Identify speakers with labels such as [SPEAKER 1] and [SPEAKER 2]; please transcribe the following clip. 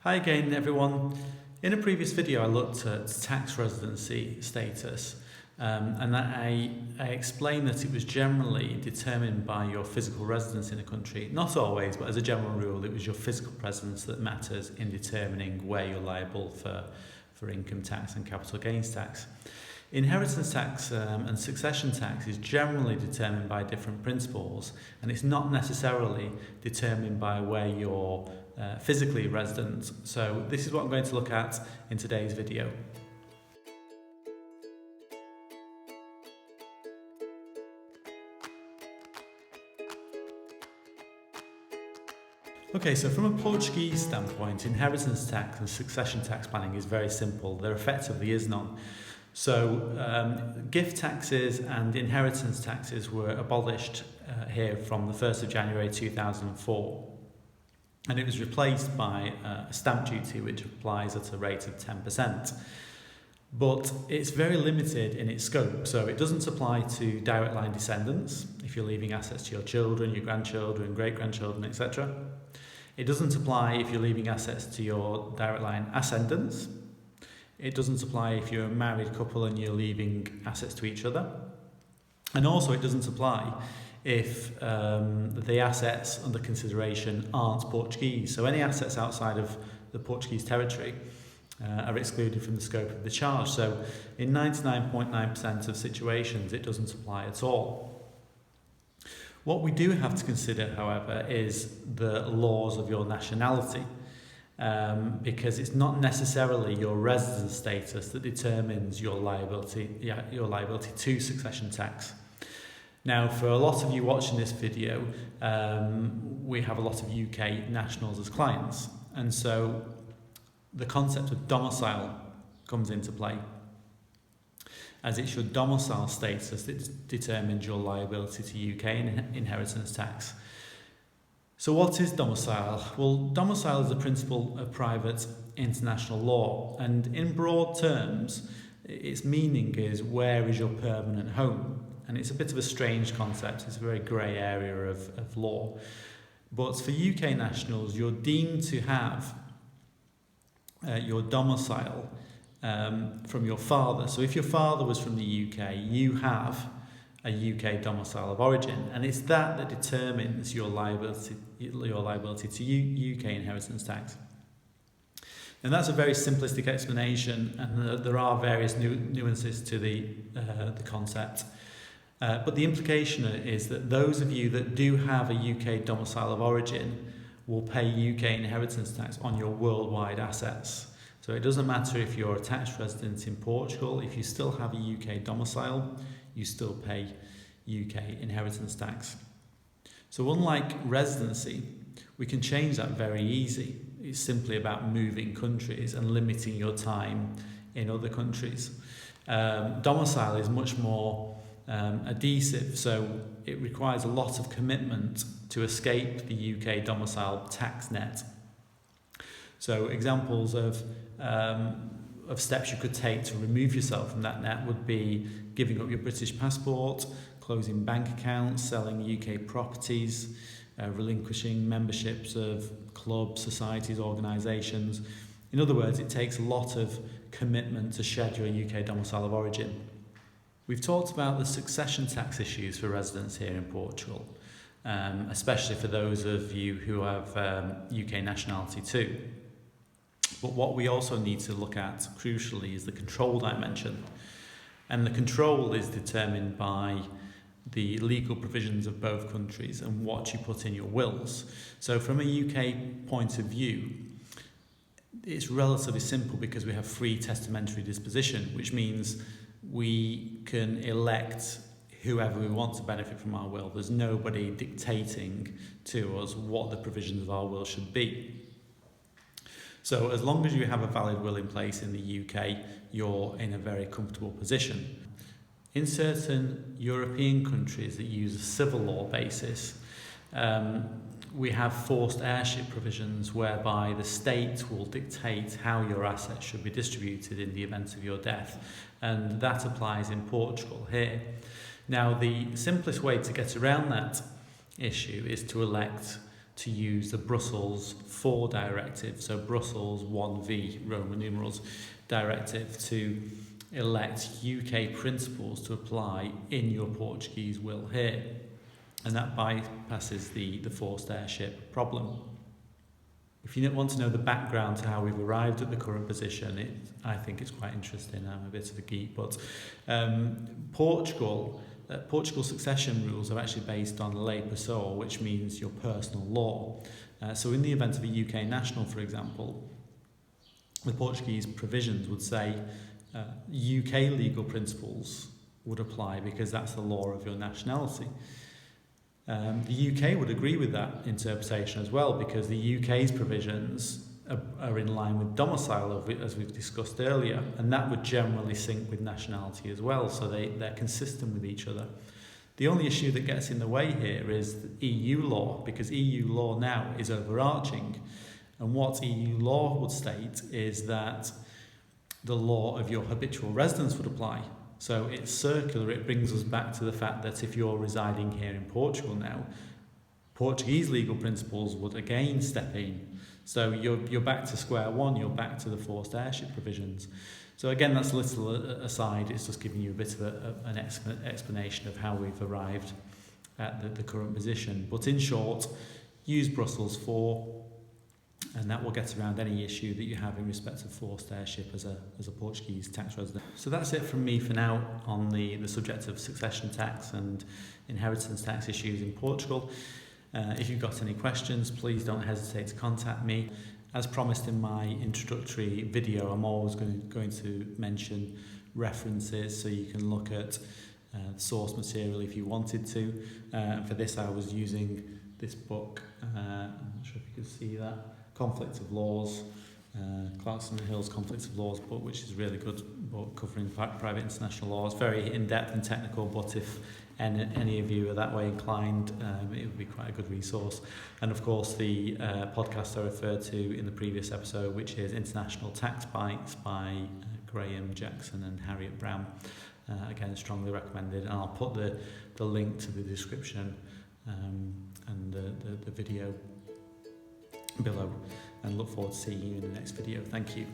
[SPEAKER 1] Hi again everyone. In a previous video I looked at tax residency status and that I explained that it was generally determined by your physical residence in a country. Not always, but as a general rule it was your physical presence that matters in determining where you're liable for income tax and capital gains tax. Inheritance tax and succession tax is generally determined by different principles, and it's not necessarily determined by where you're physically resident. So this is what I'm going to look at in today's video. Okay, so from a Portuguese standpoint, inheritance tax and succession tax planning is very simple. There effectively is none. So gift taxes and inheritance taxes were abolished here from the 1st of January 2004. And it was replaced by a stamp duty which applies at a rate of 10%. But it's very limited in its scope, so it doesn't apply to direct line descendants, if you're leaving assets to your children, your grandchildren, great-grandchildren, etc. It doesn't apply if you're leaving assets to your direct line ascendants. It doesn't apply if you're a married couple and you're leaving assets to each other. And also it doesn't apply if the assets under consideration aren't Portuguese. So any assets outside of the Portuguese territory are excluded from the scope of the charge. So in 99.9% of situations it doesn't apply at all. What we do have to consider, however, is the laws of your nationality. Because it's not necessarily your residence status that determines your liability to succession tax. Now, for a lot of you watching this video, we have a lot of UK nationals as clients, and so the concept of domicile comes into play, as it's your domicile status that determines your liability to UK inheritance tax. So what is domicile? Well, domicile is a principle of private international law, and in broad terms, its meaning is where is your permanent home? And it's a bit of a strange concept, it's a very grey area of law. But for UK nationals, you're deemed to have your domicile from your father. So if your father was from the UK, you have a UK domicile of origin, and it's that determines your liability to UK inheritance tax. And that's a very simplistic explanation, and there are various nuances to the concept. But the implication is that those of you that do have a UK domicile of origin will pay UK inheritance tax on your worldwide assets. So it doesn't matter if you're a tax resident in Portugal, if you still have a UK domicile, you still pay UK inheritance tax. So unlike residency, we can change that very easy. It's simply about moving countries and limiting your time in other countries. Domicile is much more adhesive, so it requires a lot of commitment to escape the UK domicile tax net. So examples of steps you could take to remove yourself from that net would be giving up your British passport, closing bank accounts, selling UK properties, relinquishing memberships of clubs, societies, organisations. In other words, it takes a lot of commitment to shed your UK domicile of origin. We've talked about the succession tax issues for residents here in Portugal, especially for those of you who have UK nationality too. But what we also need to look at, crucially, is the control dimension. And the control is determined by the legal provisions of both countries and what you put in your wills. So from a UK point of view, it's relatively simple because we have free testamentary disposition, which means we can elect whoever we want to benefit from our will. There's nobody dictating to us what the provisions of our will should be. So as long as you have a valid will in place in the UK, you're in a very comfortable position. In certain European countries that use a civil law basis, we have forced heirship provisions whereby the state will dictate how your assets should be distributed in the event of your death, and that applies in Portugal here. Now, the simplest way to get around that issue is to elect to use the Brussels 4 directive, so Brussels 1V Roman numerals directive, to elect UK principles to apply in your Portuguese will here, and that bypasses the forced heirship problem. If you want to know the background to how we've arrived at the current position, I think it's quite interesting. I'm a bit of a geek, but Portugal's succession rules are actually based on lei pessoa, which means your personal law. So in the event of a UK national, for example, the Portuguese provisions would say UK legal principles would apply because that's the law of your nationality. The UK would agree with that interpretation as well, because the UK's provisions are in line with domicile, as we've discussed earlier, and that would generally sync with nationality as well, so they're consistent with each other. The only issue that gets in the way here is the EU law, because EU law now is overarching, and what EU law would state is that the law of your habitual residence would apply. So it's circular. It brings us back to the fact that if you're residing here in Portugal now, Portuguese legal principles would again step in. So you're back to square one, you're back to the forced heirship provisions. So again, that's a little aside. It's just giving you a bit of an explanation of how we've arrived at the current position. But in short, use Brussels 4, and that will get around any issue that you have in respect of forced heirship as a Portuguese tax resident. So that's it from me for now on the subject of succession tax and inheritance tax issues in Portugal. If you've got any questions, please don't hesitate to contact me. As promised in my introductory video, I'm always going to mention references so you can look at source material if you wanted to. For this, I was using this book. I'm not sure if you can see that. Conflict of Laws, Clarkson and Hill's Conflict of Laws book, which is a really good book covering private international law. It's very in-depth and technical, but if any of you are that way inclined, it would be quite a good resource. And of course, the podcast I referred to in the previous episode, which is International Tax Bites by Graham Jackson and Harriet Brown. Again, strongly recommended, and I'll put the link to the description and the video below, and look forward to seeing you in the next video. Thank you.